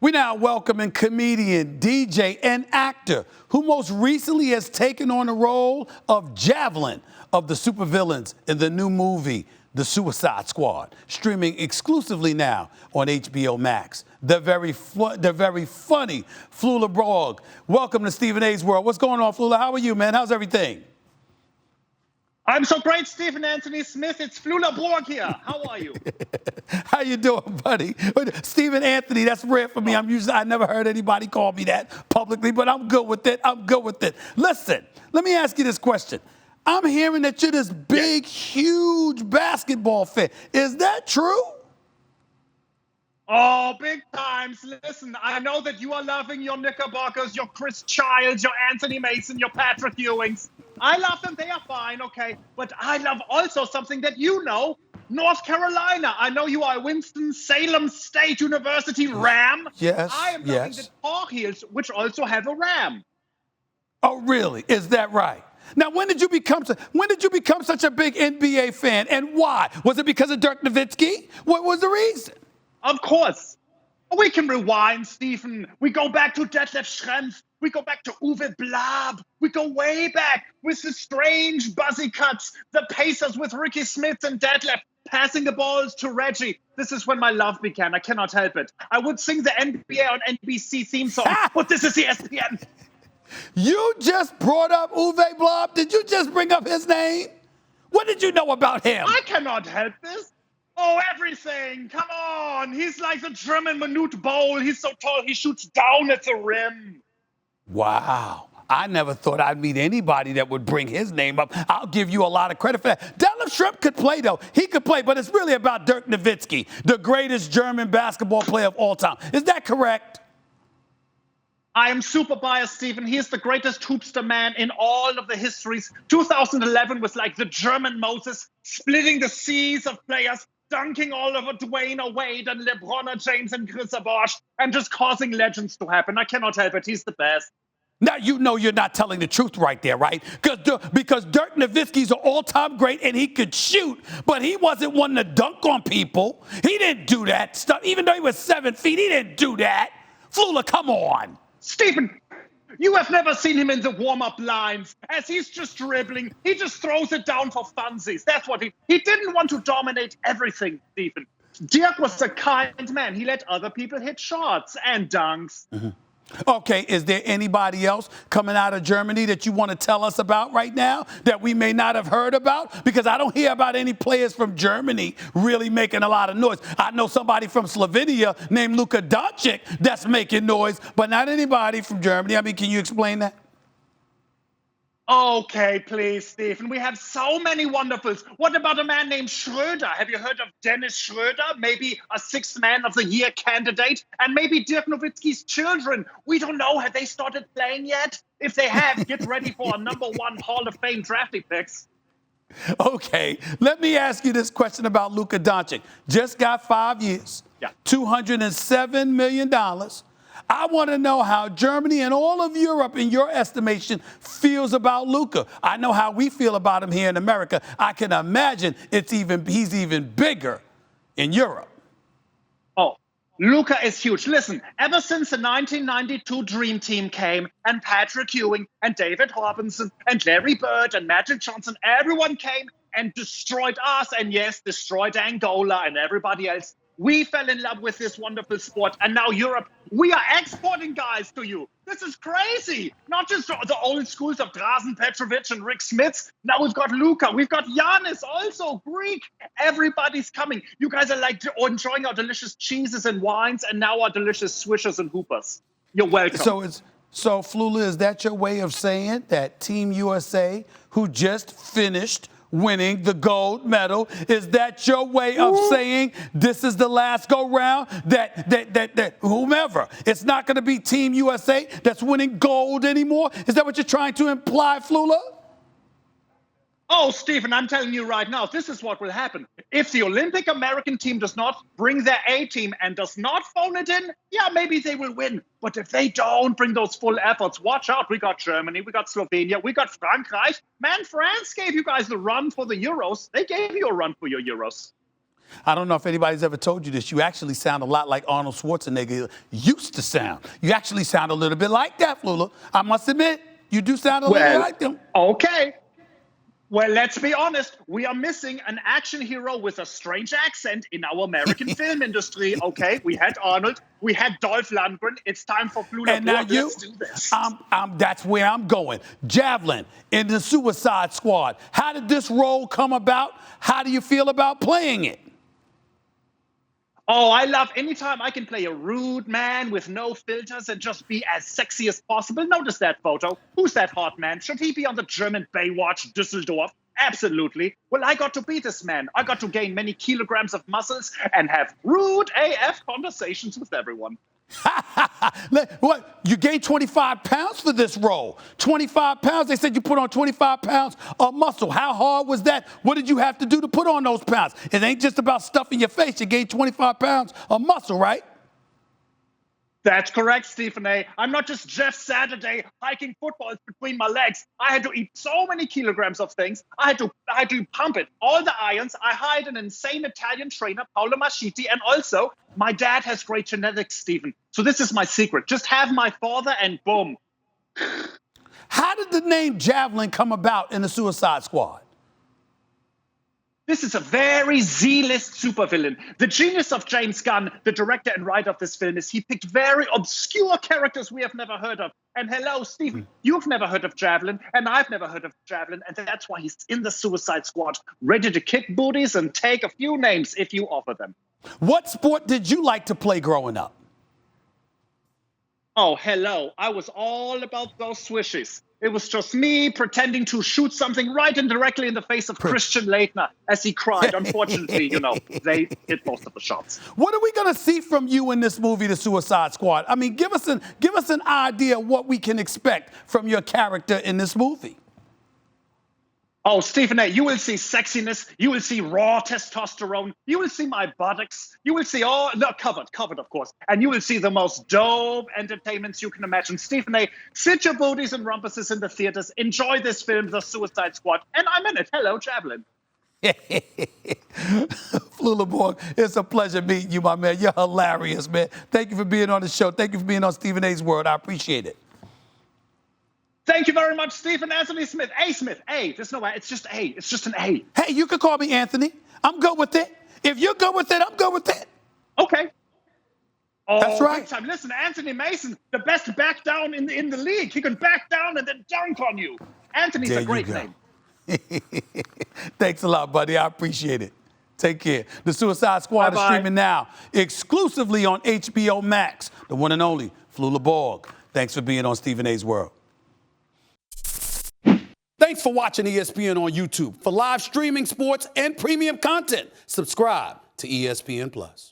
We now welcoming comedian, DJ, and actor who most recently has taken on the role of Javelin of the supervillains in the new movie, The Suicide Squad, streaming exclusively now on HBO Max. The very funny Flula Borg. Welcome to Stephen A's World. What's going on, Flula? How are you, man? How's everything? I'm so great, Stephen Anthony Smith. It's Flula Borg here. How are you? How you doing, buddy? Stephen Anthony, that's rare for me. I never heard anybody call me that publicly, but I'm good with it. Listen, let me ask you this question. I'm hearing that you're this big, huge basketball fan. Is that true? Oh, big times. Listen, I know that you are loving your Knickerbockers, your Chris Childs, your Anthony Mason, your Patrick Ewings. I love them. They are fine, okay? But I love also something that you know, North Carolina. I know you are a Winston-Salem State University Ram. Yes, I am loving the Tar Heels, which also have a Ram. Oh, really? Is that right? Now, when did you become such a big NBA fan, and why? Was it because of Dirk Nowitzki? What was the reason? Of course. We can rewind, Stephen. We go back to Detlef Schrempf. We go back to Uwe Blab. We go way back with the strange buzzy cuts, the Pacers with Ricky Smith and Detlef passing the balls to Reggie. This is when my love began. I cannot help it. I would sing the NBA on NBC theme song, but this is ESPN. You just brought up Uwe Blab. Did you just bring up his name? What did you know about him? I cannot help this. Oh, everything. Come on. He's like the German Manute Bol. He's so tall, he shoots down at the rim. Wow. I never thought I'd meet anybody that would bring his name up. I'll give you a lot of credit for that. Detlef Schrempf could play, though. He could play, but it's really about Dirk Nowitzki, the greatest German basketball player of all time. Is that correct? I am super biased, Stephen. He is the greatest hoopster man in all of the histories. 2011 was like the German Moses, splitting the seas of players, dunking all over Dwayne Wade and LeBron James and Chris Bosh, and just causing legends to happen. I cannot help it. He's the best. Now, you know you're not telling the truth right there, right? Because Dirk Nowitzki's an all-time great, and he could shoot, but he wasn't one to dunk on people. He didn't do that stuff. Even though he was 7 feet, he didn't do that. Flula, come on. Stephen, you have never seen him in the warm-up lines. As he's just dribbling, he just throws it down for funsies. That's what he didn't want to dominate everything, Stephen. Dirk was a kind man. He let other people hit shots and dunks. Mm-hmm. Okay, is there anybody else coming out of Germany that you want to tell us about right now that we may not have heard about? Because I don't hear about any players from Germany really making a lot of noise. I know somebody from Slovenia named Luka Doncic that's making noise, but not anybody from Germany. I mean, can you explain that? Okay, please, Stephen. We have so many wonderfuls. What about a man named Schröder? Have you heard of Dennis Schröder? Maybe a sixth man of the year candidate? And maybe Dirk Nowitzki's children. We don't know. Have they started playing yet? If they have, get ready for a #1 Hall of Fame drafting picks. Okay, let me ask you this question about Luka Doncic. Just got 5 years, $207 million. I want to know how Germany and all of Europe, in your estimation, feels about Luka. I know how we feel about him here in America. I can imagine he's even bigger in Europe. Oh, Luka is huge. Listen, ever since the 1992 Dream Team came, and Patrick Ewing and David Robinson and Larry Bird and Magic Johnson, everyone came and destroyed us and, yes, destroyed Angola and everybody else. We fell in love with this wonderful sport, and now Europe, we are exporting guys to you. This is crazy. Not just the old schools of Drazen Petrovic and Rick Smits. Now we've got Luka. We've got Giannis, also Greek. Everybody's coming. You guys are like enjoying our delicious cheeses and wines, and now our delicious swishers and hoopers. You're welcome. So Flula, is that your way of saying that Team USA, who just finished winning the gold medal, is that your way of saying this is the last go round, that whomever, it's not going to be Team USA that's winning gold anymore? Is that what you're trying to imply, Flula? Oh, Stephen, I'm telling you right now, this is what will happen. If the Olympic American team does not bring their A team and does not phone it in, yeah, maybe they will win. But if they don't bring those full efforts, watch out. We got Germany, we got Slovenia, we got Frankreich. Man, France gave you guys the run for the Euros. They gave you a run for your Euros. I don't know if anybody's ever told you this. You actually sound a lot like Arnold Schwarzenegger used to sound. You actually sound a little bit like that, Flula. I must admit, you do sound a little like them. Okay. Well, let's be honest. We are missing an action hero with a strange accent in our American film industry. Okay, we had Arnold, we had Dolph Lundgren. It's time for Flula Borg. Let's do this. That's where I'm going. Javelin in the Suicide Squad. How did this role come about? How do you feel about playing it? Oh, I love anytime I can play a rude man with no filters and just be as sexy as possible. Notice that photo. Who's that hot man? Should he be on the German Baywatch, Düsseldorf? Absolutely. Well, I got to be this man. I got to gain many kilograms of muscles and have rude AF conversations with everyone. What? You gained 25 pounds for this role. 25 pounds? They said you put on 25 pounds of muscle. How hard was that? What did you have to do to put on those pounds? It ain't just about stuffing your face. You gained 25 pounds of muscle, right? That's correct, Stephen A. I'm not just Jeff Saturday hiking footballs between my legs. I had to eat so many kilograms of things. I had to pump it. All the irons. I hired an insane Italian trainer, Paolo Mascitti, and also my dad has great genetics, Stephen. So this is my secret. Just have my father and boom. How did the name Javelin come about in the Suicide Squad? This is a very Z-list supervillain. The genius of James Gunn, the director and writer of this film, is he picked very obscure characters we have never heard of. And hello, Stephen, you've never heard of Javelin, and I've never heard of Javelin, and that's why he's in the Suicide Squad, ready to kick booties and take a few names if you offer them. What sport did you like to play growing up? Oh, hello. I was all about those swishes. It was just me pretending to shoot something right and directly in the face of Christian Leitner as he cried. Unfortunately, they hit most of the shots. What are we going to see from you in this movie, The Suicide Squad? I mean, give us an idea of what we can expect from your character in this movie. Oh, Stephen A., you will see sexiness. You will see raw testosterone. You will see my buttocks. You will see covered, of course. And you will see the most dope entertainments you can imagine. Stephen A., sit your booties and rumpuses in the theaters. Enjoy this film, The Suicide Squad. And I'm in it. Hello, Javelin. Flula Borg, it's a pleasure meeting you, my man. You're hilarious, man. Thank you for being on the show. Thank you for being on Stephen A.'s World. I appreciate it. Thank you very much, Stephen Anthony Smith. A. Smith. A. There's no A. It's just A. It's just an A. Hey, you can call me Anthony. I'm good with it. If you're good with it, I'm good with it. Okay. Oh, that's right. Big time. Listen, Anthony Mason, the best back down in the league. He can back down and then dunk on you. Anthony's a great name. Thanks a lot, buddy. I appreciate it. Take care. The Suicide Squad is streaming now exclusively on HBO Max. The one and only Flula Borg. Thanks for being on Stephen A.'s World. Thanks for watching ESPN on YouTube. For live streaming, sports, and premium content, subscribe to ESPN+.